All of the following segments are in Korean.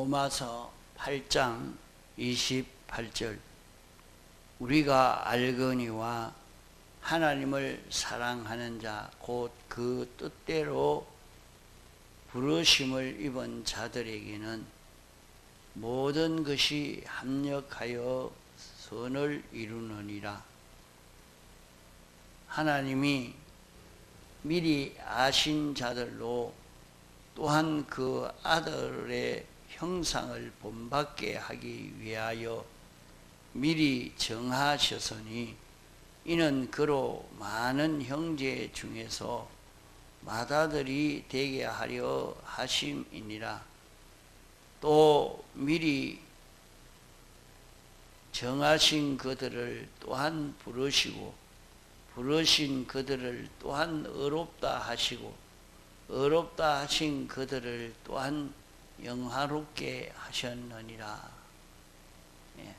로마서 8장 28절 우리가 알거니와 하나님을 사랑하는 자 곧 그 뜻대로 부르심을 입은 자들에게는 모든 것이 합력하여 선을 이루느니라. 하나님이 미리 아신 자들로 또한 그 아들의 형상을 본받게 하기 위하여 미리 정하셨으니 이는 그로 많은 형제 중에서 맏아들이 되게 하려 하심이니라. 또 미리 정하신 그들을 또한 부르시고 부르신 그들을 또한 의롭다 하시고 의롭다 하신 그들을 또한 영화롭게 하셨느니라. 예.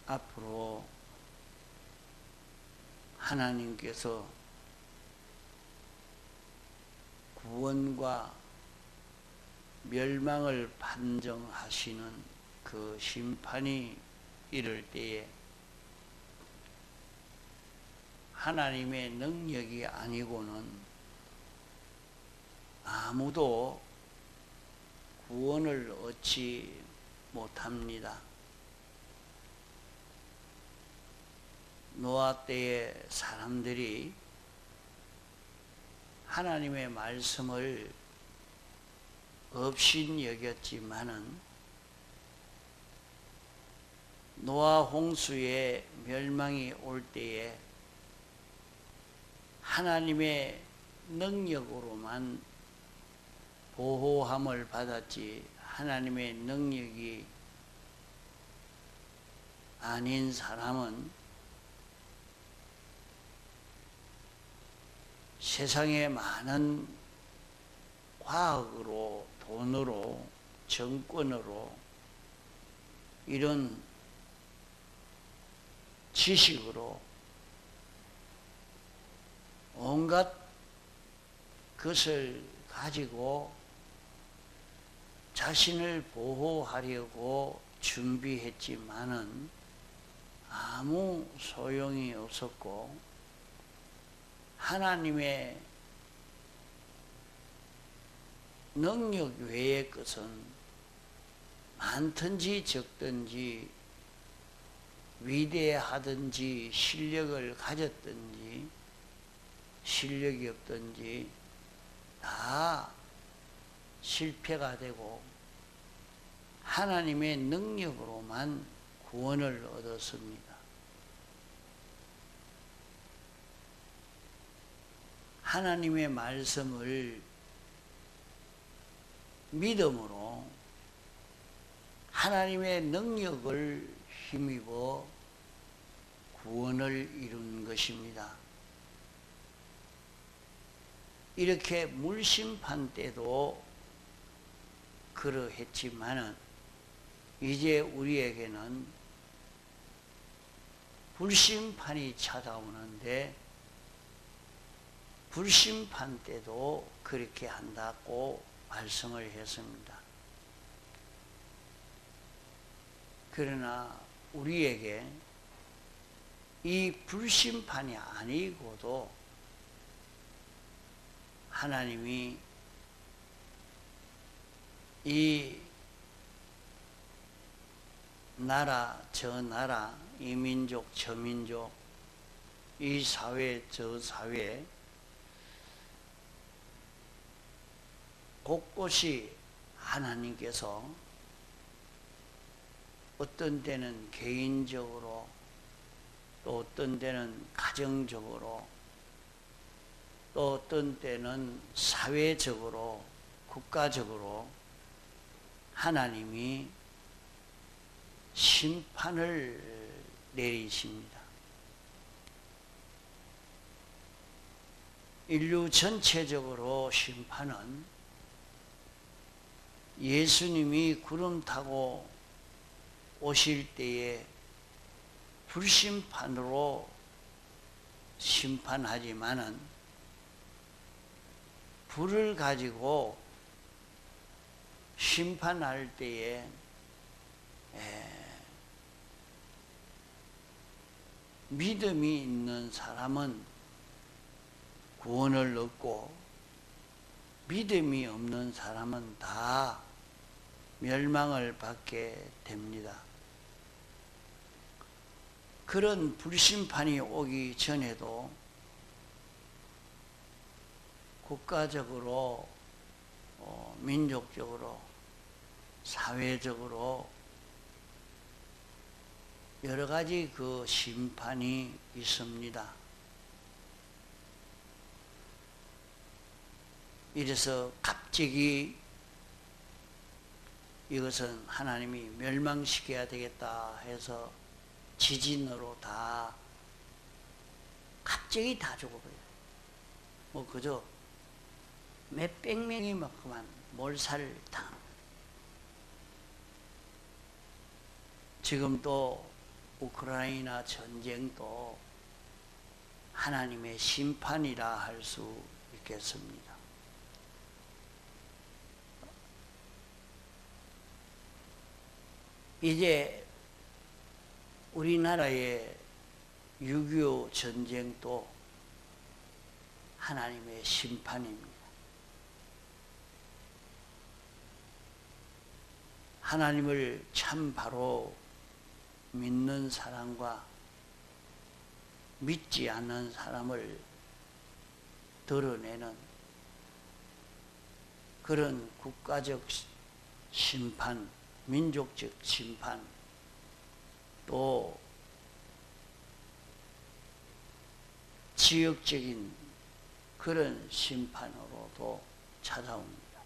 앞으로 하나님께서 구원과 멸망을 판정하시는 그 심판이 이를 때에 하나님의 능력이 아니고는 아무도 구원을 얻지 못합니다. 노아 때의 사람들이 하나님의 말씀을 업신 여겼지만은 노아 홍수의 멸망이 올 때에 하나님의 능력으로만 보호함을 받았지 하나님의 능력이 아닌 사람은 세상에 많은 과학으로, 돈으로, 정권으로 이런 지식으로 온갖 것을 가지고 자신을 보호하려고 준비했지만은 아무 소용이 없었고 하나님의 능력 외의 것은 많든지 적든지 위대하든지 실력을 가졌든지 실력이 없든지 다 실패가 되고 하나님의 능력으로만 구원을 얻었습니다. 하나님의 말씀을 믿음으로 하나님의 능력을 힘입어 구원을 이룬 것입니다. 이렇게 물심판 때도 그러했지만은 이제 우리에게는 불심판이 찾아오는데 불심판 때도 그렇게 한다고 말씀을 했습니다. 그러나 우리에게 이 불심판이 아니고도 하나님이 이 나라 저 나라 이 민족 저 민족 이 사회 저 사회 곳곳이 하나님께서 어떤 때는 개인적으로 또 어떤 때는 가정적으로 또 어떤 때는 사회적으로 국가적으로 하나님이 심판을 내리십니다. 인류 전체적으로 심판은 예수님이 구름 타고 오실 때에 불심판으로 심판하지만은 불을 가지고 심판할 때에 믿음이 있는 사람은 구원을 얻고 믿음이 없는 사람은 다 멸망을 받게 됩니다. 그런 불심판이 오기 전에도 국가적으로, 민족적으로, 사회적으로 여러 가지 그 심판이 있습니다. 이래서 갑자기 이것은 하나님이 멸망시켜야 되겠다 해서 지진으로 다 갑자기 다 죽어버려요. 뭐 그저 몇백 명이 막 그만 몰살을 당합니다. 지금 또 우크라이나 전쟁도 하나님의 심판이라 할 수 있겠습니다. 이제 우리나라의 6.25 전쟁도 하나님의 심판입니다. 하나님을 참 바로 믿는 사람과 믿지 않는 사람을 드러내는 그런 국가적 심판, 민족적 심판, 또 지역적인 그런 심판으로도 찾아옵니다.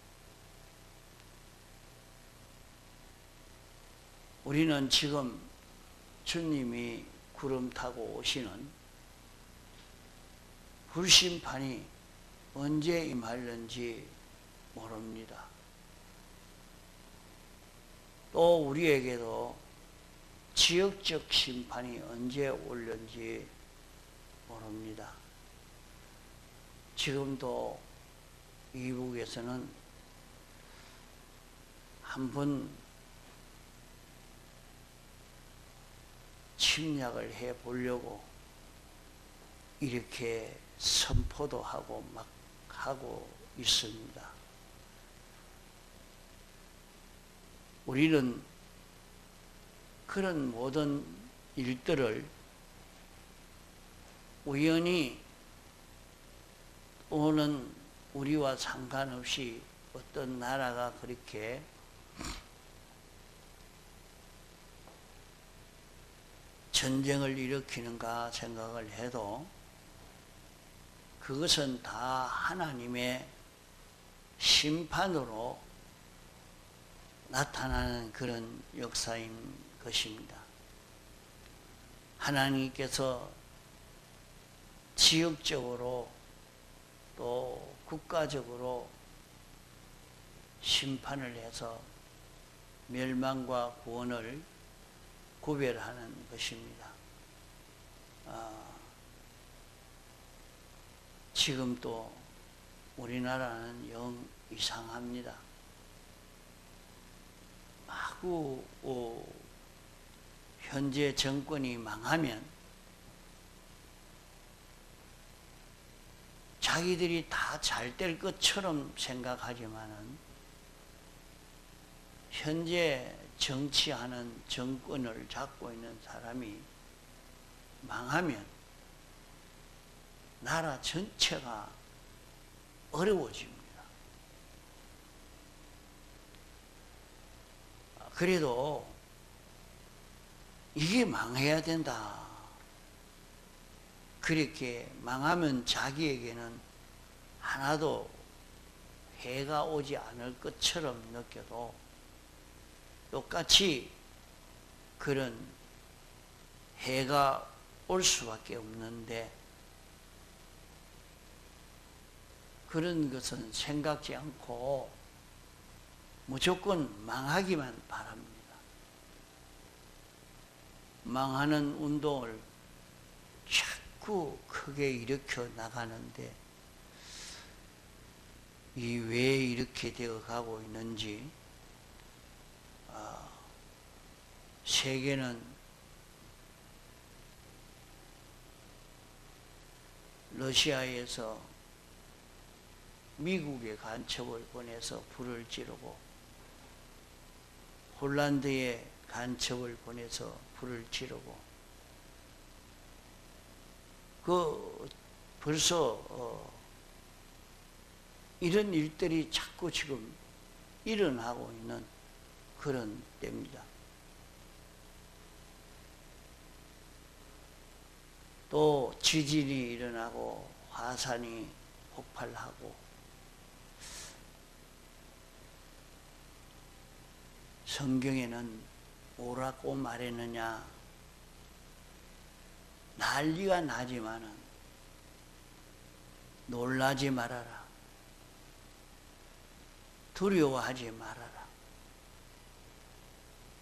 우리는 지금 주님이 구름 타고 오시는 불심판이 언제 임할는지 모릅니다. 또 우리에게도 지역적 심판이 언제 올는지 모릅니다. 지금도 이북에서는 한번 침략을 해 보려고 이렇게 선포도 하고 막 하고 있습니다. 우리는 그런 모든 일들을 우연히 오는 우리와 상관없이 어떤 나라가 그렇게 전쟁을 일으키는가 생각을 해도 그것은 다 하나님의 심판으로 나타나는 그런 역사인 것입니다. 하나님께서 지역적으로 또 국가적으로 심판을 해서 멸망과 구원을 구별하는 것입니다. 지금 또 우리나라는 영 이상합니다. 마구 현재 정권이 망하면 자기들이 다 잘 될 것처럼 생각하지만은 현재 정치하는 정권을 잡고 있는 사람이 망하면 나라 전체가 어려워집니다. 그래도 이게 망해야 된다. 그렇게 망하면 자기에게는 하나도 해가 오지 않을 것처럼 느껴도 똑같이 그런 해가 올 수밖에 없는데 그런 것은 생각지 않고 무조건 망하기만 바랍니다. 망하는 운동을 자꾸 크게 일으켜 나가는데 이 왜 이렇게 되어 가고 있는지 세계는 러시아에서 미국에 간첩을 보내서 불을 지르고 홀란드에 간첩을 보내서 불을 지르고 벌써 이런 일들이 자꾸 지금 일어나고 있는 그런 때입니다. 또 지진이 일어나고 화산이 폭발하고 성경에는 뭐라고 말했느냐? 난리가 나지만은 놀라지 말아라. 두려워하지 말아라.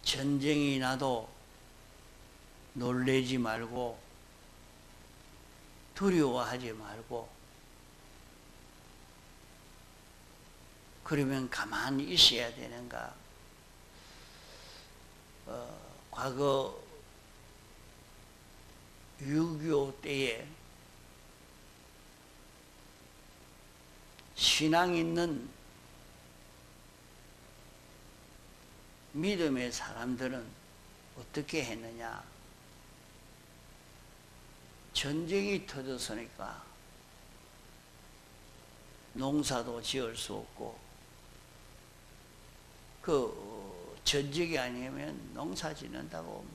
전쟁이 나도 놀래지 말고 두려워하지 말고 그러면 가만히 있어야 되는가? 과거 6.25 때에 신앙 있는 믿음의 사람들은 어떻게 했느냐? 전쟁이 터졌으니까 농사도 지을 수 없고 전쟁이 아니면 농사 짓는다고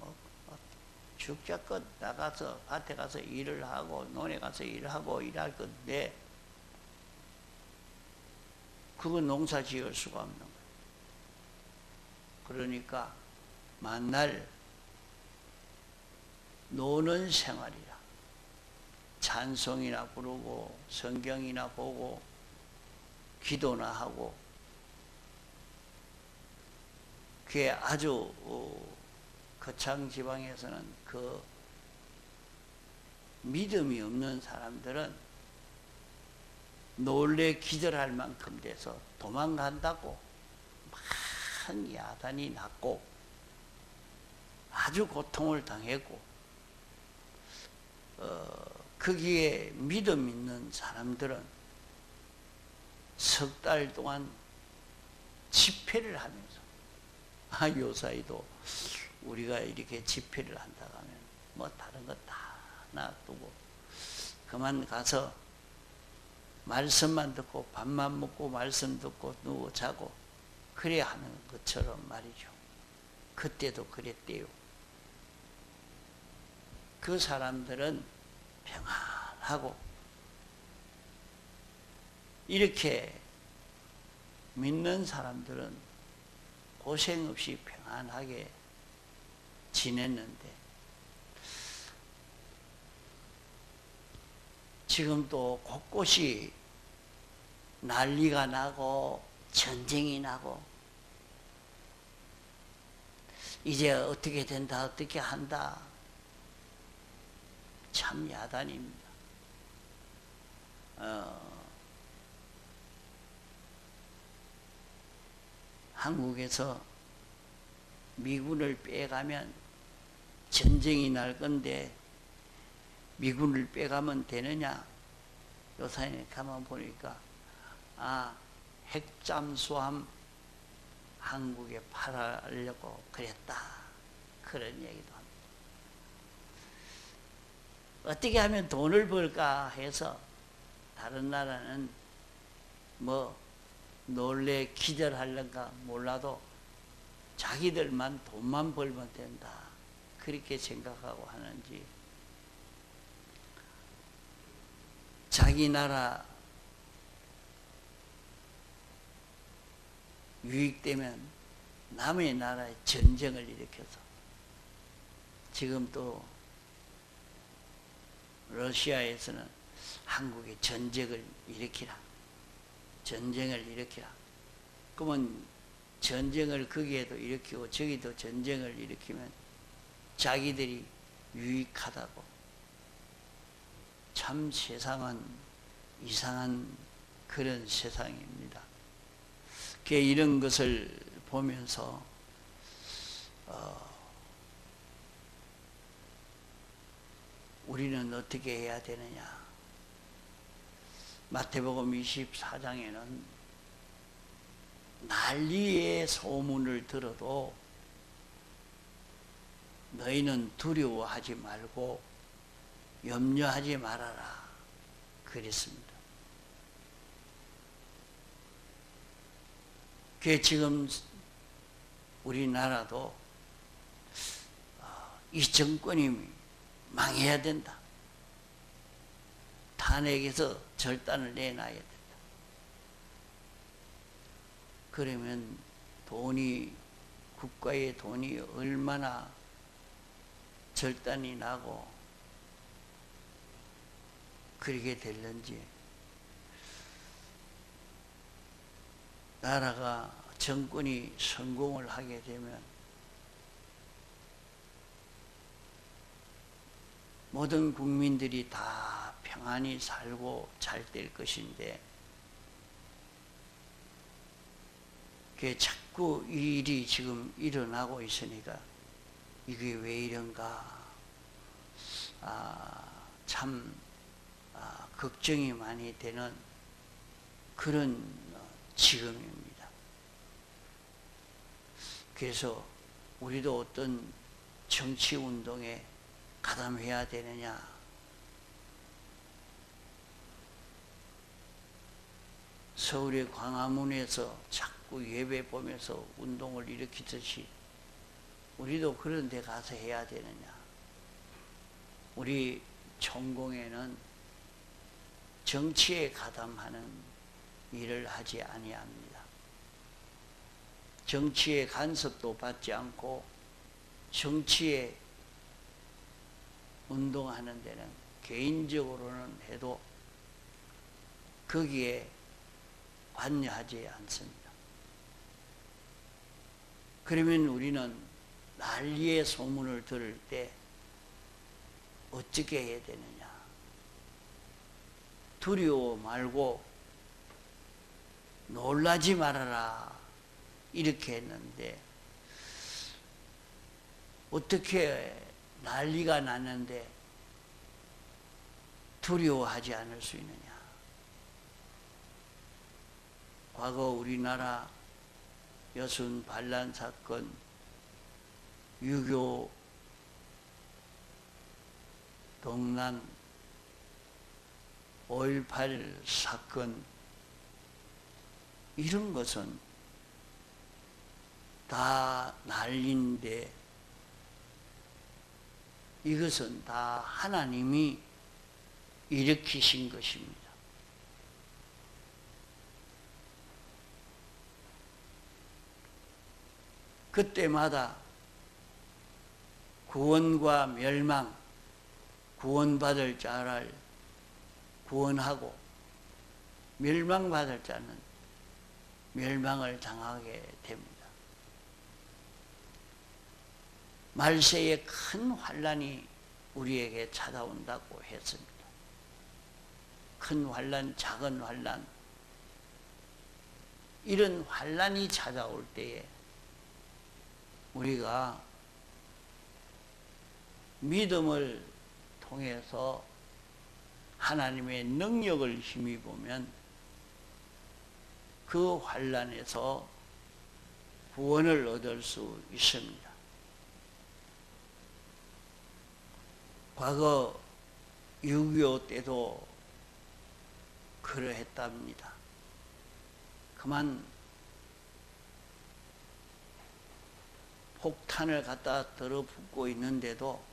죽자껏 나가서 밭에 가서 일을 하고 논에 가서 일하고 일할 건데 그건 농사 지을 수가 없는 거예요. 그러니까 만날 노는 생활이라 찬송이나 부르고 성경이나 보고 기도나 하고 그게 아주 거창 지방에서는 그 믿음이 없는 사람들은 놀래 기절할 만큼 돼서 도망간다고 큰 야단이 났고 아주 고통을 당했고 거기에 믿음 있는 사람들은 석 달 동안 집회를 하면서 요사이도 우리가 이렇게 집회를 한다 하면 뭐 다른 거 다 놔두고 그만 가서 말씀만 듣고 밥만 먹고 말씀 듣고 누워 자고 그래야 하는 것처럼 말이죠. 그때도 그랬대요. 그 사람들은 평안하고 이렇게 믿는 사람들은 고생 없이 평안하게 지냈는데 지금 또 곳곳이 난리가 나고 전쟁이 나고 이제 어떻게 된다 어떻게 한다 참 야단입니다. 한국에서 미군을 빼가면 전쟁이 날 건데 미군을 빼가면 되느냐? 요사님 가만 보니까 핵잠수함 한국에 팔으려고 그랬다 그런 얘기도 합니다. 어떻게 하면 돈을 벌까 해서 다른 나라는 뭐 놀래 기절하려가 몰라도 자기들만 돈만 벌면 된다 그렇게 생각하고 하는지 자기 나라 유익되면 남의 나라에 전쟁을 일으켜서 지금 또 러시아에서는 한국에 전쟁을 일으키라 그러면 전쟁을 거기에도 일으키고 저기도 전쟁을 일으키면 자기들이 유익하다고. 참 세상은 이상한 그런 세상입니다. 이런 것을 보면서 우리는 어떻게 해야 되느냐. 마태복음 24장에는 난리의 소문을 들어도 너희는 두려워하지 말고 염려하지 말아라 그랬습니다. 지금 우리나라도 이 정권이 망해야 된다. 탄핵에서 절단을 내놔야 된다. 그러면 국가의 돈이 얼마나 절단이 나고 그렇게 될는지, 나라가 정권이 성공을 하게 되면 모든 국민들이 다 평안히 살고 잘 될 것인데, 자꾸 이 일이 지금 일어나고 있으니까 이게 왜 이런가 참 걱정이 많이 되는 그런 지금입니다. 그래서 우리도 어떤 정치운동에 가담해야 되느냐. 서울의 광화문에서 자꾸 예배 보면서 운동을 일으키듯이 우리도 그런 데 가서 해야 되느냐. 우리 천공에는 정치에 가담하는 일을 하지 아니합니다. 정치에 간섭도 받지 않고 정치에 운동하는 데는 개인적으로는 해도 거기에 관여하지 않습니다. 그러면 우리는 난리의 소문을 들을 때 어떻게 해야 되느냐. 두려워 말고 놀라지 말아라 이렇게 했는데, 어떻게 난리가 났는데 두려워하지 않을 수 있느냐. 과거 우리나라 여순 반란 사건, 6.25 동란, 5.18 사건, 이런 것은 다 난리인데 이것은 다 하나님이 일으키신 것입니다. 그때마다 구원과 멸망, 구원받을 자를 구원하고 멸망받을 자는 멸망을 당하게 됩니다. 말세에 큰 환난이 우리에게 찾아온다고 했습니다. 큰 환난, 작은 환난, 이런 환난이 찾아올 때에 우리가 믿음을 통해서 하나님의 능력을 힘입으면 그 환난에서 구원을 얻을 수 있습니다. 과거 6.25 때도 그러했답니다. 그만 폭탄을 갖다 들어붓고 있는데도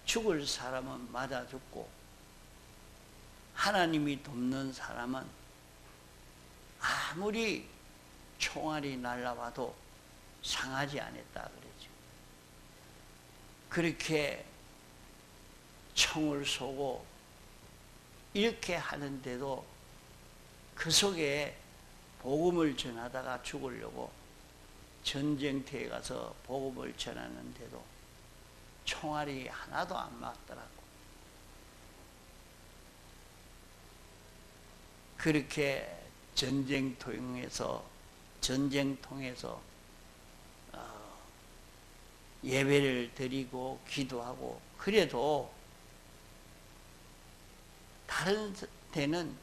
죽을 사람은 맞아 죽고 하나님이 돕는 사람은 아무리 총알이 날라와도 상하지 않았다 그러죠. 그렇게 총을 쏘고 이렇게 하는데도 그 속에 복음을 전하다가 죽으려고 전쟁터에 가서 복음을 전하는데도 총알이 하나도 안 맞더라고. 그렇게 전쟁통에서 예배를 드리고 기도하고, 그래도 다른 데는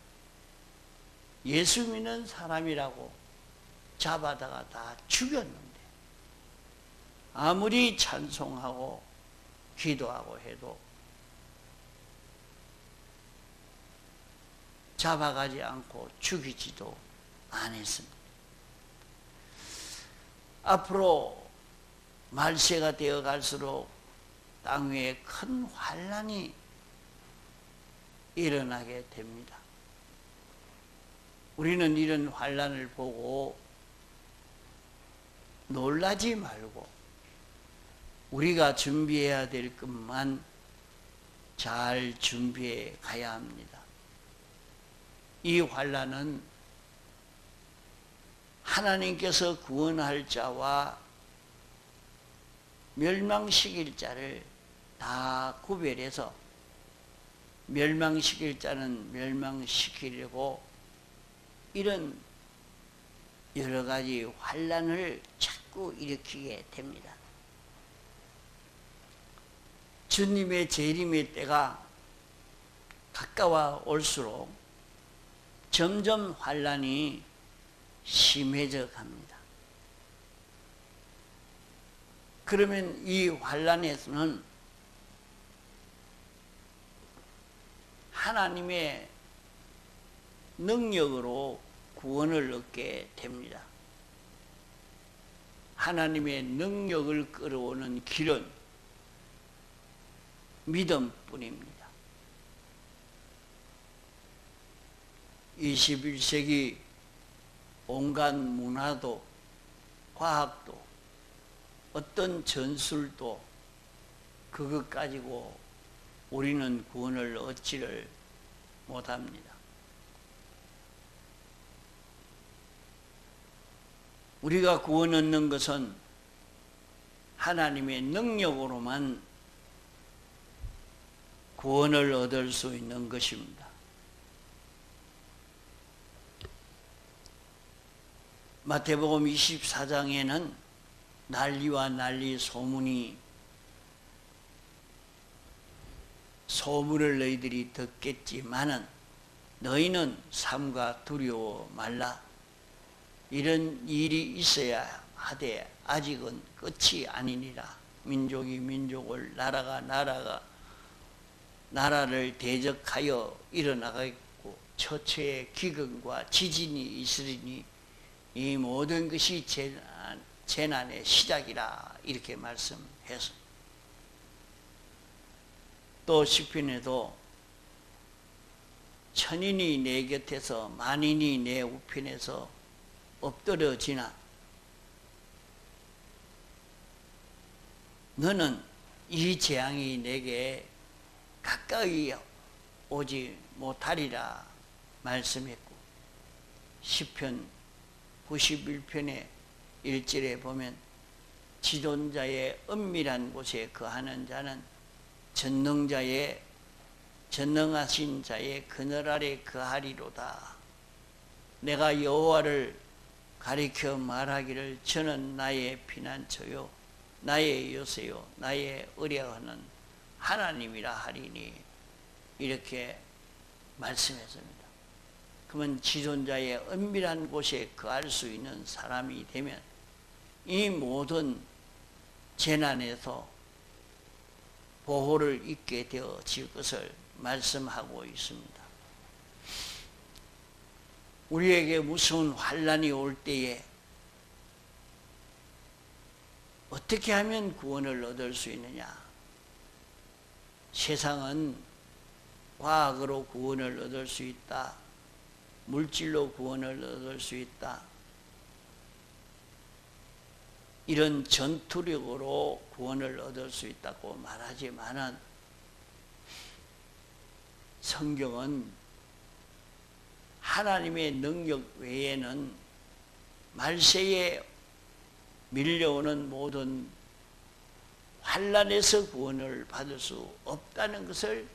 예수 믿는 사람이라고 잡아다가 다 죽였는데, 아무리 찬송하고 기도하고 해도 잡아가지 않고 죽이지도 않았습니다. 앞으로 말세가 되어 갈수록 땅 위에 큰 환난이 일어나게 됩니다. 우리는 이런 환난을 보고 놀라지 말고 우리가 준비해야 될 것만 잘 준비해 가야 합니다. 이 환난은 하나님께서 구원할 자와 멸망시킬 자를 다 구별해서, 멸망시킬 자는 멸망시키려고 이런 여러 가지 환난을 자꾸 일으키게 됩니다. 주님의 재림의 때가 가까워 올수록 점점 환난이 심해져 갑니다. 그러면 이 환난에서는 하나님의 능력으로 구원을 얻게 됩니다. 하나님의 능력을 끌어오는 길은 믿음뿐입니다. 21세기 온갖 문화도 과학도 어떤 전술도 그것 가지고 우리는 구원을 얻지를 못합니다. 우리가 구원 얻는 것은 하나님의 능력으로만 구원을 얻을 수 있는 것입니다. 마태복음 24장에는 난리와 난리 소문을 너희들이 듣겠지만은 너희는 삼가 두려워 말라. 이런 일이 있어야 하되 아직은 끝이 아니니라. 민족이 민족을, 나라가 나라를 대적하여 일어나겠고 처처의 기근과 지진이 있으리니 이 모든 것이 재난의 시작이라. 이렇게 말씀해서, 또 시편에도 천인이 내 곁에서 만인이 내 우편에서 엎드려지나 너는 이 재앙이 내게 가까이 오지 못하리라 말씀했고, 시편 91편의 1절에 보면 지존자의 은밀한 곳에 거하는 자는 전능하신 자의 그늘 아래 거하리로다. 내가 여호와를 가리켜 말하기를 저는 나의 피난처요 나의 요새요 나의 의뢰하는 하나님이라 하리니. 이렇게 말씀했습니다. 그러면 지존자의 은밀한 곳에 거할 수 있는 사람이 되면 이 모든 재난에서 보호를 잊게 되어질 것을 말씀하고 있습니다. 우리에게 무서운 환난이 올 때에 어떻게 하면 구원을 얻을 수 있느냐? 세상은 과학으로 구원을 얻을 수 있다. 물질로 구원을 얻을 수 있다. 이런 전투력으로 구원을 얻을 수 있다고 말하지만은 성경은 하나님의 능력 외에는 말세에 밀려오는 모든 환난에서 구원을 받을 수 없다는 것을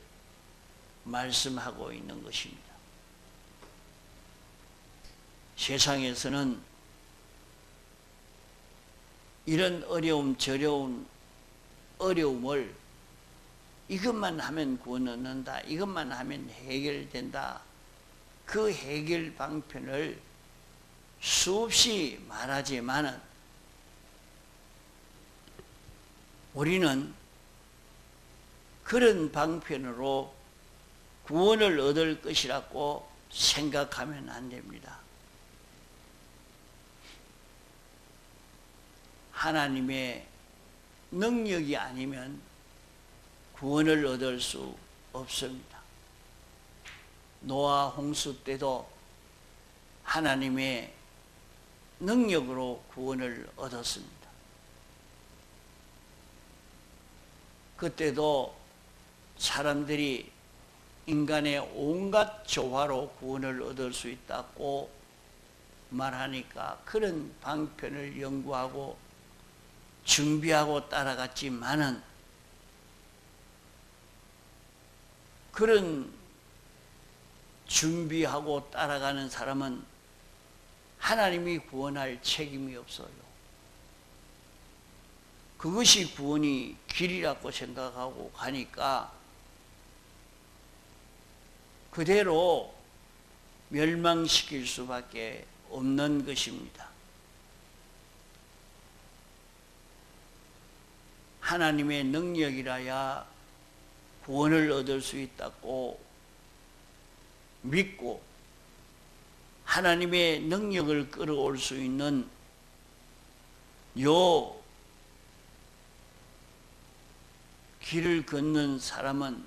말씀하고 있는 것입니다. 세상에서는 이런 저려운 어려움을 이것만 하면 구원 얻는다, 이것만 하면 해결된다, 그 해결 방편을 수없이 말하지만은 우리는 그런 방편으로 구원을 얻을 것이라고 생각하면 안 됩니다. 하나님의 능력이 아니면 구원을 얻을 수 없습니다. 노아 홍수 때도 하나님의 능력으로 구원을 얻었습니다. 그때도 사람들이 인간의 온갖 조화로 구원을 얻을 수 있다고 말하니까 그런 방편을 연구하고 준비하고 따라갔지만은 그런 준비하고 따라가는 사람은 하나님이 구원할 책임이 없어요. 그것이 구원이 길이라고 생각하고 가니까 그대로 멸망시킬 수밖에 없는 것입니다. 하나님의 능력이라야 구원을 얻을 수 있다고 믿고 하나님의 능력을 끌어올 수 있는 요 길을 걷는 사람은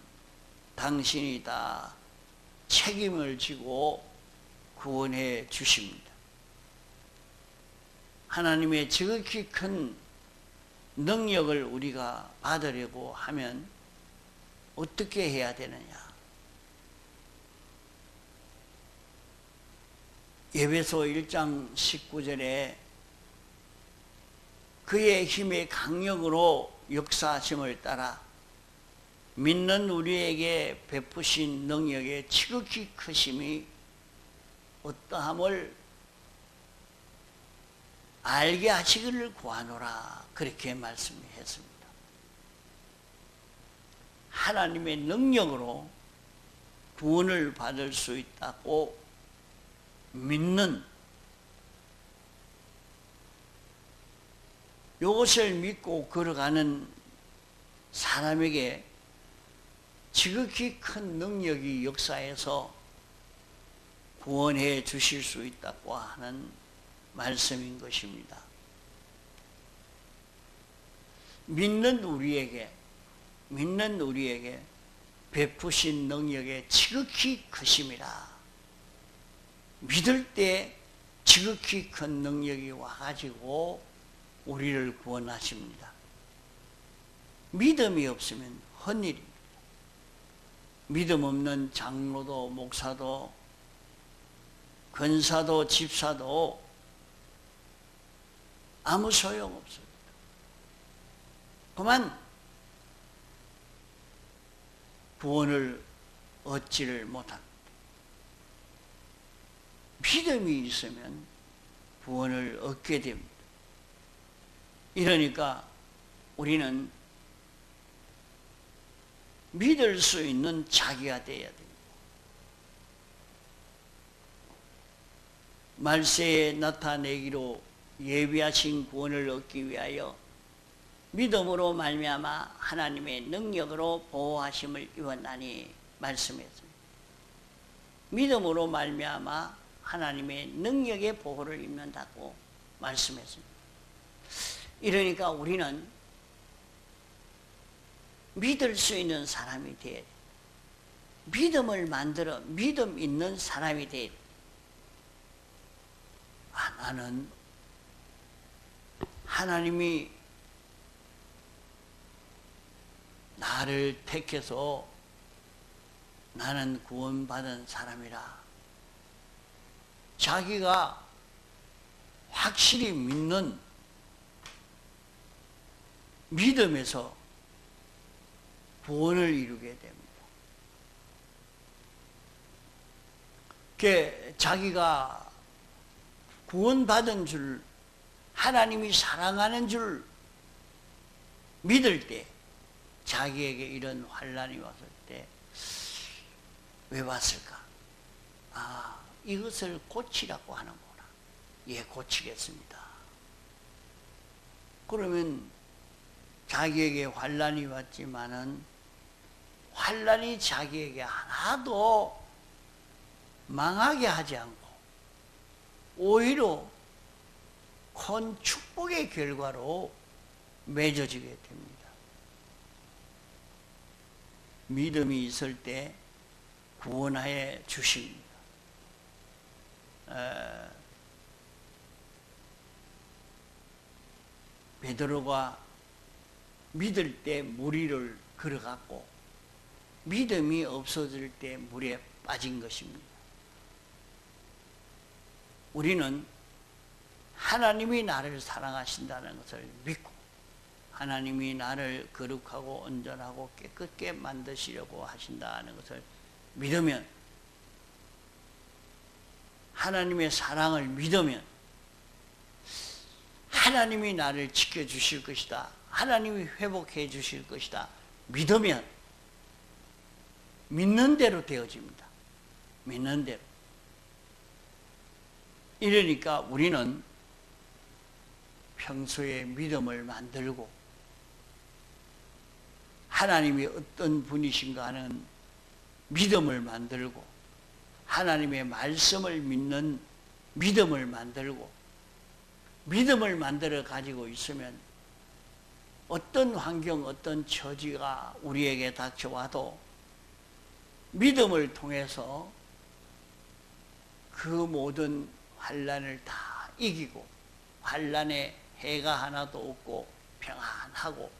당신이 다 책임을 지고 구원해 주십니다. 하나님의 지극히 큰 능력을 우리가 받으려고 하면 어떻게 해야 되느냐? 에베소 1장 19절에 그의 힘의 강력으로 역사하심을 따라 믿는 우리에게 베푸신 능력의 지극히 크심이 어떠함을 알게 하시기를 구하노라, 그렇게 말씀했습니다. 하나님의 능력으로 구원을 받을 수 있다고 믿는, 이것을 믿고 걸어가는 사람에게 지극히 큰 능력이 역사해서 구원해 주실 수 있다고 하는 말씀인 것입니다. 믿는 우리에게 베푸신 능력의 지극히 크심이라. 믿을 때 지극히 큰 능력이 와가지고 우리를 구원하십니다. 믿음이 없으면 헛일입니다. 믿음 없는 장로도 목사도 권사도 집사도 아무 소용없습니다. 그만 구원을 얻지를 못합니다. 믿음이 있으면 구원을 얻게 됩니다. 이러니까 우리는 믿을 수 있는 자기가 되어야 됩니다. 말세에 나타내기로 예비하신 구원을 얻기 위하여 믿음으로 말미암아 하나님의 능력으로 보호하심을 입었나니 말씀했습니다. 믿음으로 말미암아 하나님의 능력의 보호를 입는다고 말씀했습니다. 이러니까 우리는 믿을 수 있는 사람이 돼야 돼. 믿음을 만들어 믿음 있는 사람이 돼야 돼. 나는 하나님이 나를 택해서 나는 구원받은 사람이라 자기가 확실히 믿는 믿음에서 구원을 이루게 됩니다. 자기가 구원받은 줄, 하나님이 사랑하는 줄 믿을 때, 자기에게 이런 환난이 왔을 때 왜 왔을까? 아, 이것을 고치라고 하는구나. 예, 고치겠습니다. 그러면 자기에게 환난이 왔지만은 환난이 자기에게 하나도 망하게 하지 않고 오히려 큰 축복의 결과로 맺어지게 됩니다. 믿음이 있을 때 구원하여 주십니다. 베드로가 믿을 때 물 위를 걸어갔고 믿음이 없어질 때 물에 빠진 것입니다. 우리는 하나님이 나를 사랑하신다는 것을 믿고 하나님이 나를 거룩하고 온전하고 깨끗게 만드시려고 하신다는 것을 믿으면, 하나님의 사랑을 믿으면 하나님이 나를 지켜주실 것이다, 하나님이 회복해 주실 것이다 믿으면 믿는 대로 되어집니다. 믿는 대로. 이러니까 우리는 평소에 믿음을 만들고 하나님이 어떤 분이신가 하는 믿음을 만들고 하나님의 말씀을 믿는 믿음을 만들고 믿음을 만들어 가지고 있으면 어떤 환경, 어떤 처지가 우리에게 닥쳐와도 믿음을 통해서 그 모든 환난을 다 이기고 환난에 해가 하나도 없고 평안하고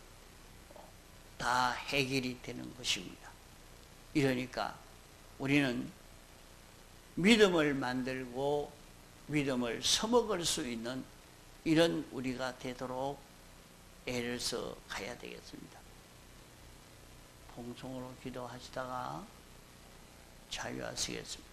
다 해결이 되는 것입니다. 이러니까 우리는 믿음을 만들고 믿음을 써먹을 수 있는 이런 우리가 되도록 애를 써 가야 되겠습니다. 봉송으로 기도하시다가 자유하시겠습니다.